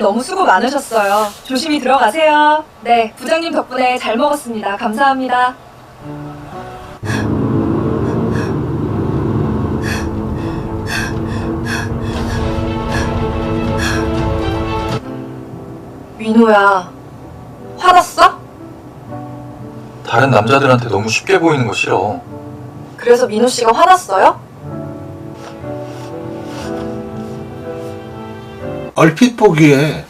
너무 수고 많으셨어요. 조심히 들어가세요. 네, 부장님 덕분에 잘 먹었습니다. 감사합니다. 민호야, 화났어? 다른 남자들한테 너무 쉽게 보이는 거 싫어. 그래서 민호 씨가 화났어요? 얼핏 보기에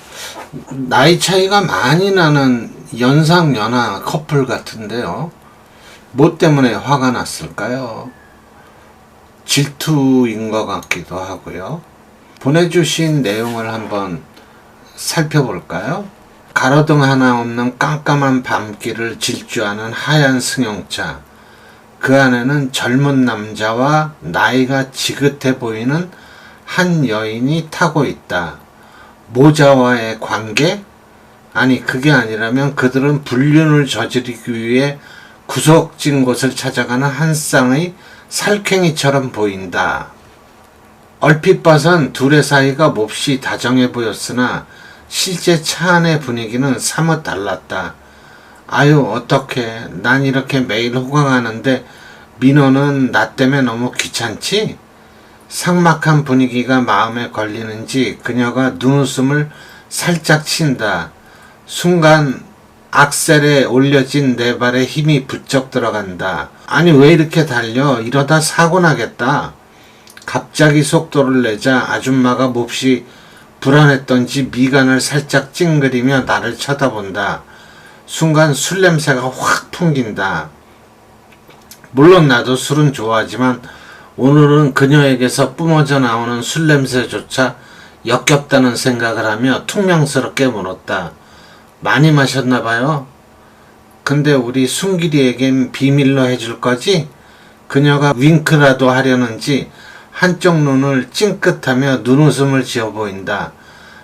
나이 차이가 많이 나는 연상연하 커플 같은데요. 뭐 때문에 화가 났을까요? 질투인 것 같기도 하고요. 보내주신 내용을 한번 살펴볼까요? 가로등 하나 없는 깜깜한 밤길을 질주하는 하얀 승용차. 그 안에는 젊은 남자와 나이가 지긋해 보이는 한 여인이 타고 있다. 모자와의 관계? 아니, 그게 아니라면 그들은 불륜을 저지르기 위해 구석진 곳을 찾아가는 한 쌍의 살쾡이처럼 보인다. 얼핏 봐선 둘의 사이가 몹시 다정해 보였으나 실제 차 안의 분위기는 사뭇 달랐다. 아유, 어떡해. 난 이렇게 매일 호강하는데 민호는 나 때문에 너무 귀찮지? 삭막한 분위기가 마음에 걸리는지 그녀가 눈웃음을 살짝 친다. 순간 악셀에 올려진 내 발에 힘이 부쩍 들어간다. 아니, 왜 이렇게 달려? 이러다 사고 나겠다. 갑자기 속도를 내자 아줌마가 몹시 불안했던지 미간을 살짝 찡그리며 나를 쳐다본다. 순간 술 냄새가 확 풍긴다. 물론 나도 술은 좋아하지만 오늘은 그녀에게서 뿜어져 나오는 술 냄새조차 역겹다는 생각을 하며 퉁명스럽게 물었다. 많이 마셨나 봐요? 근데 우리 순길이에겐 비밀로 해줄 거지? 그녀가 윙크라도 하려는지 한쪽 눈을 찡긋하며 눈웃음을 지어 보인다.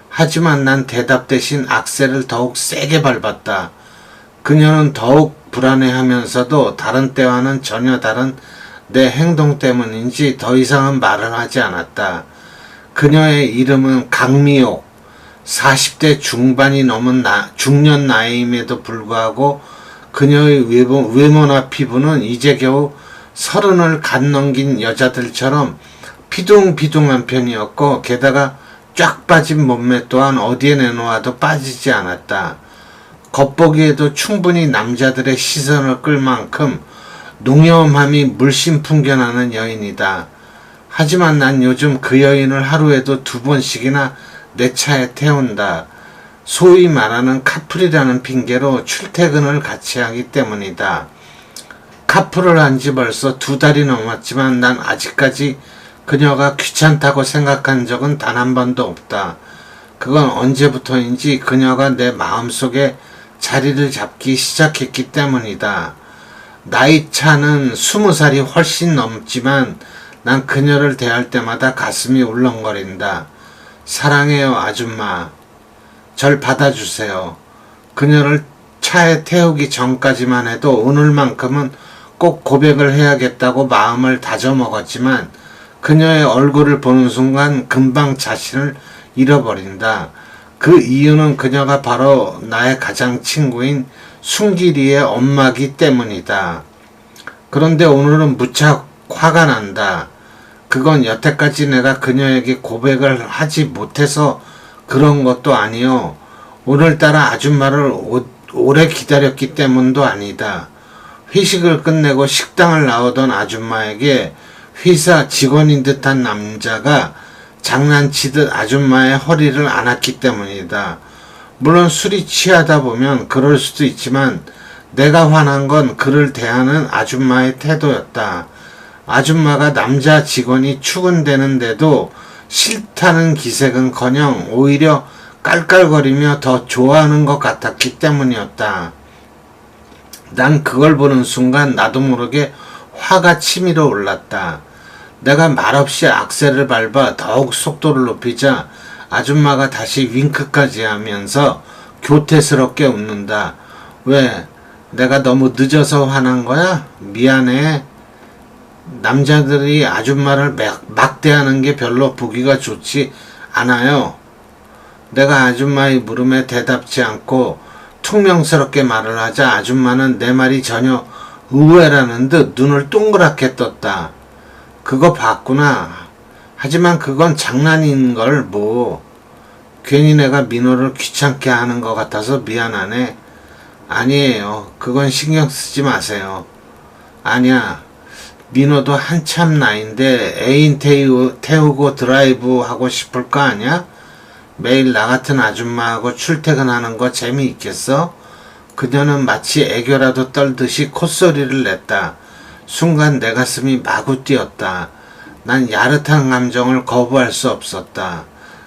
하지만 난 대답 대신 악셀을 더욱 세게 밟았다. 그녀는 더욱 불안해하면서도 다른 때와는 전혀 다른 내 행동 때문인지 더 이상은 말을 하지 않았다. 그녀의 이름은 강미옥. 40대 중반이 넘은 중년 나이임에도 불구하고 그녀의 외모나 피부는 이제 겨우 30을 갓 넘긴 여자들처럼 피둥피둥한 편이었고 게다가 쫙 빠진 몸매 또한 어디에 내놓아도 빠지지 않았다. 겉보기에도 충분히 남자들의 시선을 끌 만큼 농염함이 물씬 풍겨나는 여인이다. 하지만 난 요즘 그 여인을 하루에도 2번씩이나 내 차에 태운다. 소위 말하는 카풀이라는 핑계로 출퇴근을 같이 하기 때문이다. 카풀을 한 지 벌써 2달이 넘었지만 난 아직까지 그녀가 귀찮다고 생각한 적은 단 한 번도 없다. 그건 언제부터인지 그녀가 내 마음속에 자리를 잡기 시작했기 때문이다. 나이 차는 20살이 훨씬 넘지만 난 그녀를 대할 때마다 가슴이 울렁거린다. 사랑해요, 아줌마. 절 받아주세요. 그녀를 차에 태우기 전까지만 해도 오늘만큼은 꼭 고백을 해야겠다고 마음을 다져먹었지만 그녀의 얼굴을 보는 순간 금방 자신을 잃어버린다. 그 이유는 그녀가 바로 나의 가장 친구인 순길이의 엄마기 때문이다. 그런데 오늘은 무척 화가 난다. 그건 여태까지 내가 그녀에게 고백을 하지 못해서 그런 것도 아니요. 오늘따라 아줌마를 오래 기다렸기 때문도 아니다. 회식을 끝내고 식당을 나오던 아줌마에게 회사 직원인 듯한 남자가 장난치듯 아줌마의 허리를 안았기 때문이다. 물론 술이 취하다 보면 그럴 수도 있지만 내가 화난 건 그를 대하는 아줌마의 태도였다. 아줌마가 남자 직원이 출근되는데도 싫다는 기색은커녕 오히려 깔깔거리며 더 좋아하는 것 같았기 때문이었다. 난 그걸 보는 순간 나도 모르게 화가 치밀어 올랐다. 내가 말없이 악셀을 밟아 더욱 속도를 높이자 아줌마가 다시 윙크까지 하면서 교태스럽게 웃는다. 왜? 내가 너무 늦어서 화난 거야? 미안해. 남자들이 아줌마를 막대하는 게 별로 보기가 좋지 않아요. 내가 아줌마의 물음에 대답지 않고 퉁명스럽게 말을 하자 아줌마는 내 말이 전혀 의외라는 듯 눈을 동그랗게 떴다. 그거 봤구나. 하지만 그건 장난인 걸 뭐. 괜히 내가 민호를 귀찮게 하는 것 같아서 미안하네. 아니에요. 그건 신경 쓰지 마세요. 아니야. 민호도 한참 나이인데 애인 태우고 드라이브 하고 싶을 거 아니야? 매일 나 같은 아줌마하고 출퇴근하는 거 재미있겠어? 그녀는 마치 애교라도 떨듯이 콧소리를 냈다. 순간 내 가슴이 마구 뛰었다. 난 야릇한 감정을 거부할 수 없었다.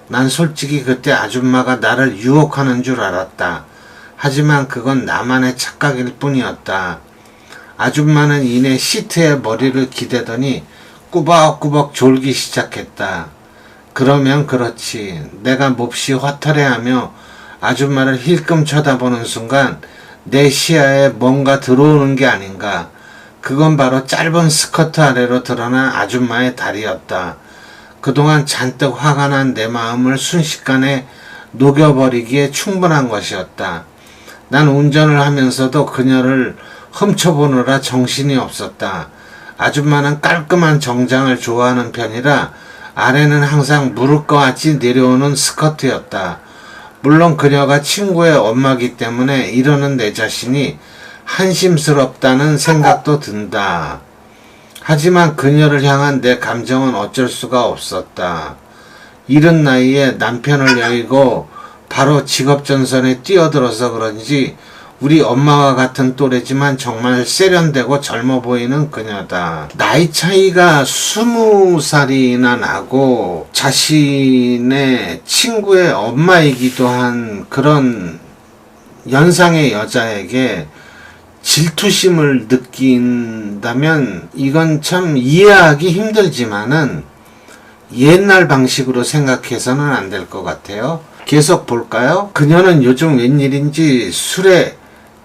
난 솔직히 그때 아줌마가 나를 유혹하는 줄 알았다. 하지만 그건 나만의 착각일 뿐이었다. 아줌마는 이내 시트에 머리를 기대더니 꾸벅꾸벅 졸기 시작했다. 그러면 그렇지. 내가 몹시 화털해하며 아줌마를 힐끔 쳐다보는 순간 내 시야에 뭔가 들어오는 게 아닌가. 그건 바로 짧은 스커트 아래로 드러난 아줌마의 다리였다. 그동안 잔뜩 화가 난 내 마음을 순식간에 녹여버리기에 충분한 것이었다. 난 운전을 하면서도 그녀를 훔쳐보느라 정신이 없었다. 아줌마는 깔끔한 정장을 좋아하는 편이라 아래는 항상 무릎 것 같이 내려오는 스커트였다. 물론 그녀가 친구의 엄마기 때문에 이러는 내 자신이 한심스럽다는 생각도 든다. 하지만 그녀를 향한 내 감정은 어쩔 수가 없었다. 이른 나이에 남편을 여의고 바로 직업전선에 뛰어들어서 그런지 우리 엄마와 같은 또래지만 정말 세련되고 젊어 보이는 그녀다. 나이 차이가 20살이나 나고 자신의 친구의 엄마이기도 한 그런 연상의 여자에게 질투심을 느낀다면 이건 참 이해하기 힘들지만은 옛날 방식으로 생각해서는 안 될 것 같아요. 계속 볼까요? 그녀는 요즘 웬일인지 술에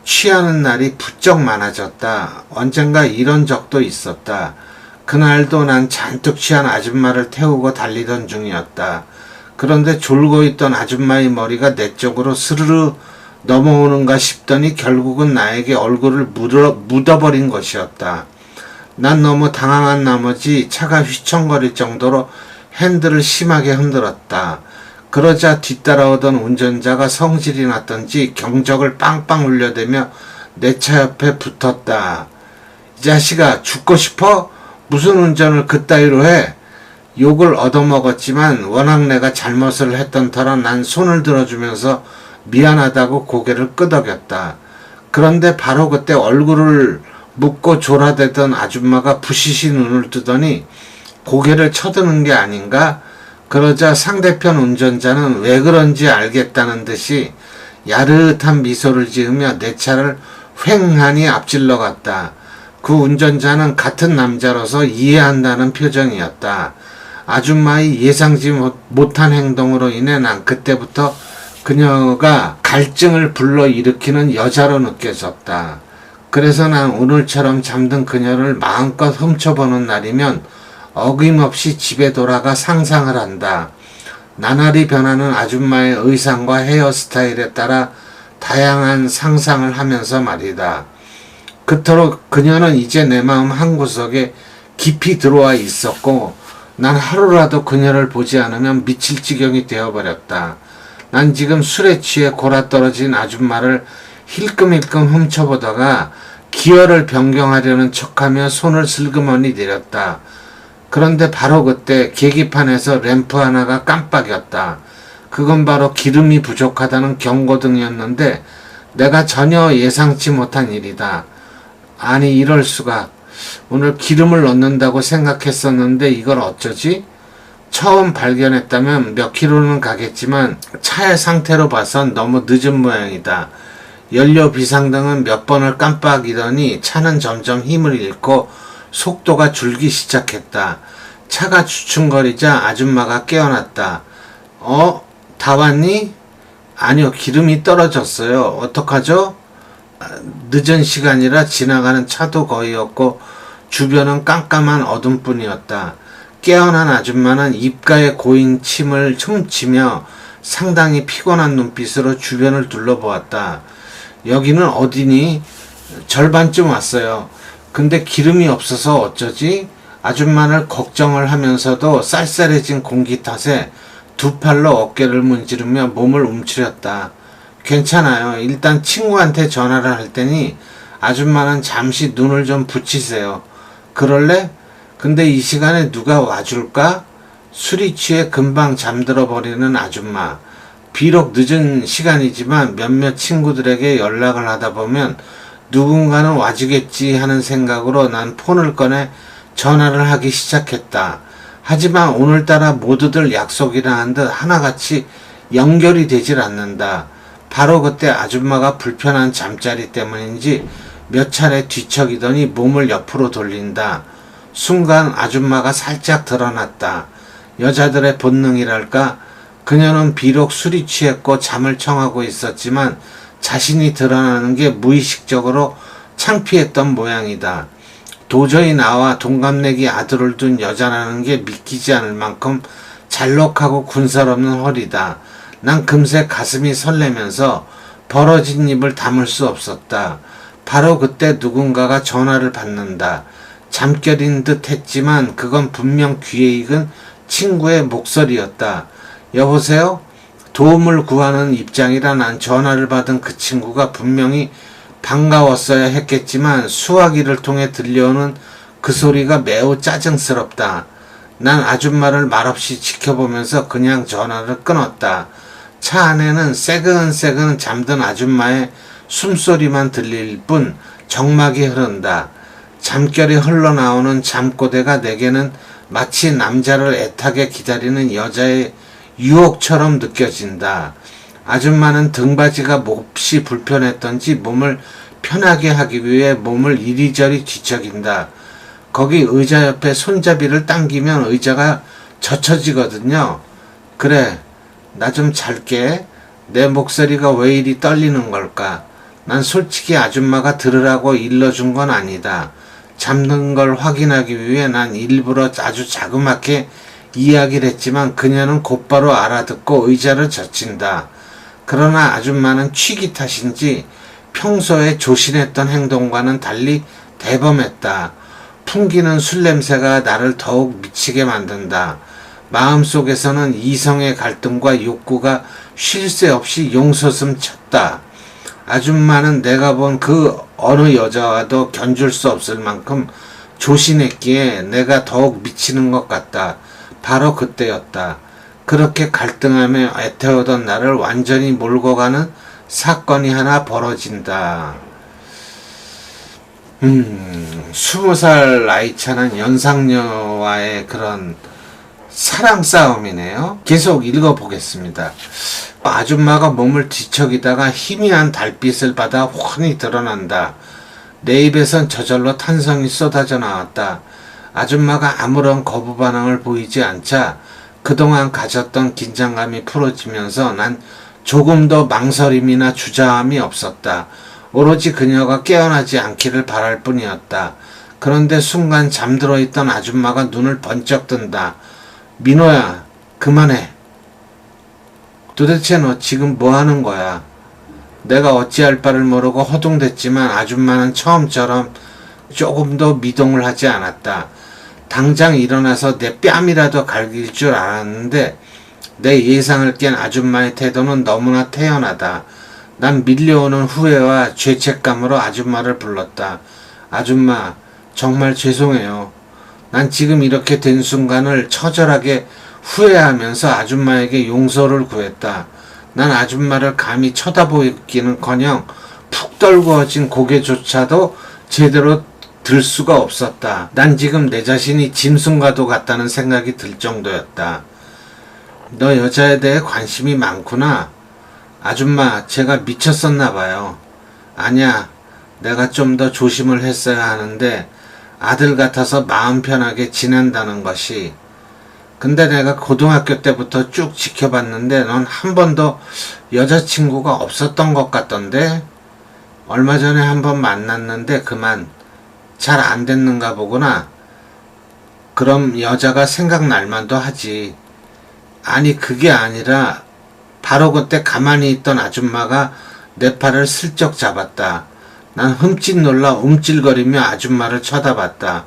취하는 날이 부쩍 많아졌다. 언젠가 이런 적도 있었다. 그날도 난 잔뜩 취한 아줌마를 태우고 달리던 중이었다. 그런데 졸고 있던 아줌마의 머리가 내 쪽으로 스르르 넘어오는가 싶더니 결국은 나에게 얼굴을 묻어버린 것이었다. 난 너무 당황한 나머지 차가 휘청거릴 정도로 핸들을 심하게 흔들었다. 그러자 뒤따라오던 운전자가 성질이 났던지 경적을 빵빵 울려대며 내 차 옆에 붙었다. 이 자식아, 죽고 싶어? 무슨 운전을 그따위로 해? 욕을 얻어먹었지만 워낙 내가 잘못을 했던 터라 난 손을 들어주면서 미안하다고 고개를 끄덕였다. 그런데 바로 그때 얼굴을 묶고 졸아대던 아줌마가 부시시 눈을 뜨더니 고개를 쳐드는 게 아닌가? 그러자 상대편 운전자는 왜 그런지 알겠다는 듯이 야릇한 미소를 지으며 내 차를 휑하니 앞질러 갔다. 그 운전자는 같은 남자로서 이해한다는 표정이었다. 아줌마의 예상지 못한 행동으로 인해 난 그때부터 그녀가 갈증을 불러일으키는 여자로 느껴졌다. 그래서 난 오늘처럼 잠든 그녀를 마음껏 훔쳐보는 날이면 어김없이 집에 돌아가 상상을 한다. 나날이 변하는 아줌마의 의상과 헤어스타일에 따라 다양한 상상을 하면서 말이다. 그토록 그녀는 이제 내 마음 한구석에 깊이 들어와 있었고 난 하루라도 그녀를 보지 않으면 미칠 지경이 되어버렸다. 난 지금 술에 취해 골아떨어진 아줌마를 힐끔힐끔 훔쳐보다가 기어를 변경하려는 척하며 손을 슬그머니 내렸다. 그런데 바로 그때 계기판에서 램프 하나가 깜빡였다. 그건 바로 기름이 부족하다는 경고등이었는데 내가 전혀 예상치 못한 일이다. 아니 이럴 수가. 오늘 기름을 넣는다고 생각했었는데 이걸 어쩌지? 처음 발견했다면 몇 킬로는 가겠지만 차의 상태로 봐선 너무 늦은 모양이다. 연료 비상등은 몇 번을 깜빡이더니 차는 점점 힘을 잃고 속도가 줄기 시작했다. 차가 주춤거리자 아줌마가 깨어났다. 다 왔니? 아니요, 기름이 떨어졌어요. 어떡하죠? 늦은 시간이라 지나가는 차도 거의 없고 주변은 깜깜한 어둠뿐이었다. 깨어난 아줌마는 입가에 고인 침을 훔치며 상당히 피곤한 눈빛으로 주변을 둘러보았다. 여기는 어디니? 절반쯤 왔어요. 근데 기름이 없어서 어쩌지? 아줌마를 걱정을 하면서도 쌀쌀해진 공기 탓에 두 팔로 어깨를 문지르며 몸을 움츠렸다. 괜찮아요. 일단 친구한테 전화를 할 테니 아줌마는 잠시 눈을 좀 붙이세요. 그럴래? 근데 이 시간에 누가 와줄까? 술이 취해 금방 잠들어 버리는 아줌마. 비록 늦은 시간이지만 몇몇 친구들에게 연락을 하다 보면 누군가는 와주겠지 하는 생각으로 난 폰을 꺼내 전화를 하기 시작했다. 하지만 오늘따라 모두들 약속이라 한 듯 하나같이 연결이 되질 않는다. 바로 그때 아줌마가 불편한 잠자리 때문인지 몇 차례 뒤척이더니 몸을 옆으로 돌린다. 순간 아줌마가 살짝 드러났다. 여자들의 본능이랄까? 그녀는 비록 술이 취했고 잠을 청하고 있었지만 자신이 드러나는 게 무의식적으로 창피했던 모양이다. 도저히 나와 동갑내기 아들을 둔 여자라는 게 믿기지 않을 만큼 잘록하고 군살 없는 허리다. 난 금세 가슴이 설레면서 벌어진 입을 다물 수 없었다. 바로 그때 누군가가 전화를 받는다. 잠결인 듯 했지만 그건 분명 귀에 익은 친구의 목소리였다. 여보세요? 도움을 구하는 입장이라 난 전화를 받은 그 친구가 분명히 반가웠어야 했겠지만 수화기를 통해 들려오는 그 소리가 매우 짜증스럽다. 난 아줌마를 말없이 지켜보면서 그냥 전화를 끊었다. 차 안에는 새근새근 잠든 아줌마의 숨소리만 들릴 뿐 정막이 흐른다. 잠결이 흘러나오는 잠꼬대가 내게는 마치 남자를 애타게 기다리는 여자의 유혹처럼 느껴진다. 아줌마는 등받이가 몹시 불편했던지 몸을 편하게 하기 위해 몸을 이리저리 뒤척인다. 거기 의자 옆에 손잡이를 당기면 의자가 젖혀지거든요. 그래, 나 좀 잘게. 내 목소리가 왜 이리 떨리는 걸까? 난 솔직히 아줌마가 들으라고 일러준 건 아니다. 잠든 걸 확인하기 위해 난 일부러 아주 자그맣게 이야기를 했지만 그녀는 곧바로 알아듣고 의자를 젖힌다. 그러나 아줌마는 취기 탓인지 평소에 조신했던 행동과는 달리 대범했다. 풍기는 술 냄새가 나를 더욱 미치게 만든다. 마음속에서는 이성의 갈등과 욕구가 쉴 새 없이 용솟음 쳤다. 아줌마는 내가 본 그 어느 여자와도 견줄 수 없을 만큼 조신했기에 내가 더욱 미치는 것 같다. 바로 그때였다. 그렇게 갈등하며 애태우던 나를 완전히 몰고 가는 사건이 하나 벌어진다. 20살 나이 차는 연상녀와의 그런 사랑 싸움이네요. 계속 읽어보겠습니다. 아줌마가 몸을 뒤척이다가 희미한 달빛을 받아 훤히 드러난다. 내 입에선 저절로 탄성이 쏟아져 나왔다. 아줌마가 아무런 거부 반응을 보이지 않자 그동안 가졌던 긴장감이 풀어지면서 난 조금 더 망설임이나 주저함이 없었다. 오로지 그녀가 깨어나지 않기를 바랄 뿐이었다. 그런데 순간 잠들어 있던 아줌마가 눈을 번쩍 뜬다. 민호야, 그만해. 도대체 너 지금 뭐 하는 거야? 내가 어찌할 바를 모르고 허둥댔지만 아줌마는 처음처럼 조금도 미동을 하지 않았다. 당장 일어나서 내 뺨이라도 갈길 줄 알았는데 내 예상을 깬 아줌마의 태도는 너무나 태연하다. 난 밀려오는 후회와 죄책감으로 아줌마를 불렀다. 아줌마, 정말 죄송해요. 난 지금 이렇게 된 순간을 처절하게 후회하면서 아줌마에게 용서를 구했다. 난 아줌마를 감히 쳐다보기는커녕 푹 떨구어진 고개조차도 제대로 들 수가 없었다. 난 지금 내 자신이 짐승과도 같다는 생각이 들 정도였다. 너 여자에 대해 관심이 많구나. 아줌마, 제가 미쳤었나 봐요. 아니야, 내가 좀 더 조심을 했어야 하는데 아들 같아서 마음 편하게 지낸다는 것이. 근데 내가 고등학교 때부터 쭉 지켜봤는데 넌 한 번도 여자친구가 없었던 것 같던데? 얼마 전에 한 번 만났는데 그만. 잘 안 됐는가 보구나. 그럼 여자가 생각날 만도 하지. 아니, 그게 아니라 바로 그때 가만히 있던 아줌마가 내 팔을 슬쩍 잡았다. 난 흠칫 놀라 움찔거리며 아줌마를 쳐다봤다.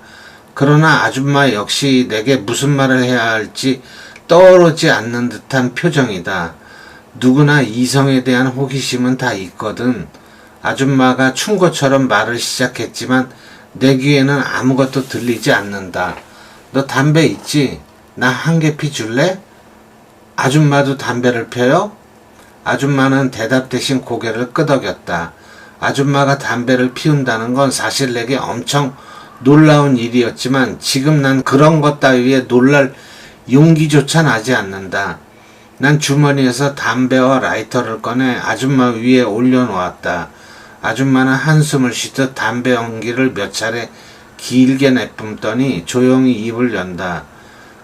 그러나 아줌마 역시 내게 무슨 말을 해야 할지 떠오르지 않는 듯한 표정이다. 누구나 이성에 대한 호기심은 다 있거든. 아줌마가 충고처럼 말을 시작했지만 내 귀에는 아무것도 들리지 않는다. 너 담배 있지? 나 한 개 피줄래? 아줌마도 담배를 펴요? 아줌마는 대답 대신 고개를 끄덕였다. 아줌마가 담배를 피운다는 건 사실 내게 엄청 놀라운 일이었지만 지금 난 그런 것 따위에 놀랄 용기조차 나지 않는다. 난 주머니에서 담배와 라이터를 꺼내 아줌마 위에 올려놓았다. 아줌마는 한숨을 쉬듯 담배 연기를 몇 차례 길게 내뿜더니 조용히 입을 연다.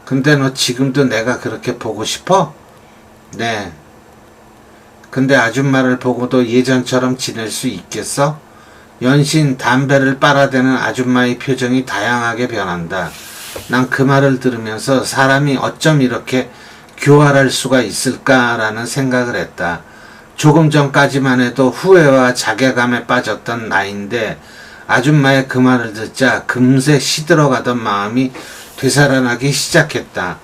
근데 너 지금도 내가 그렇게 보고 싶어? 네. 근데 아줌마를 보고도 예전처럼 지낼 수 있겠어? 연신 담배를 빨아대는 아줌마의 표정이 다양하게 변한다. 난 그 말을 들으면서 사람이 어쩜 이렇게 교활할 수가 있을까라는 생각을 했다. 조금 전까지만 해도 후회와 자괴감에 빠졌던 나인데 아줌마의 그 말을 듣자 금세 시들어가던 마음이 되살아나기 시작했다.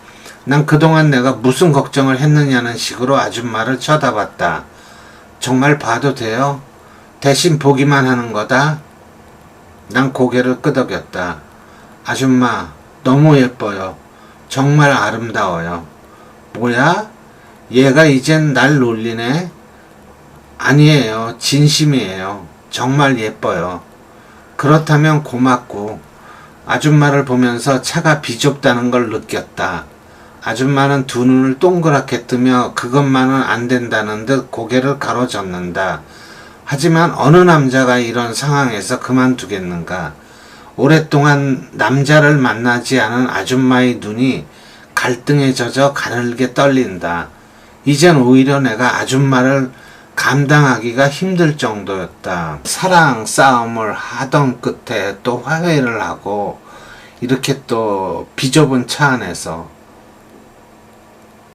난 그동안 내가 무슨 걱정을 했느냐는 식으로 아줌마를 쳐다봤다. 정말 봐도 돼요? 대신 보기만 하는 거다? 난 고개를 끄덕였다. 아줌마, 너무 예뻐요. 정말 아름다워요. 뭐야? 얘가 이젠 날 놀리네? 아니에요. 진심이에요. 정말 예뻐요. 그렇다면 고맙고. 아줌마를 보면서 차가 비좁다는 걸 느꼈다. 아줌마는 두 눈을 동그랗게 뜨며 그것만은 안 된다는 듯 고개를 가로젓는다. 하지만 어느 남자가 이런 상황에서 그만두겠는가? 오랫동안 남자를 만나지 않은 아줌마의 눈이 갈등에 젖어 가늘게 떨린다. 이젠 오히려 내가 아줌마를 감당하기가 힘들 정도였다. 사랑 싸움을 하던 끝에 또 화해를 하고 이렇게 또 비좁은 차 안에서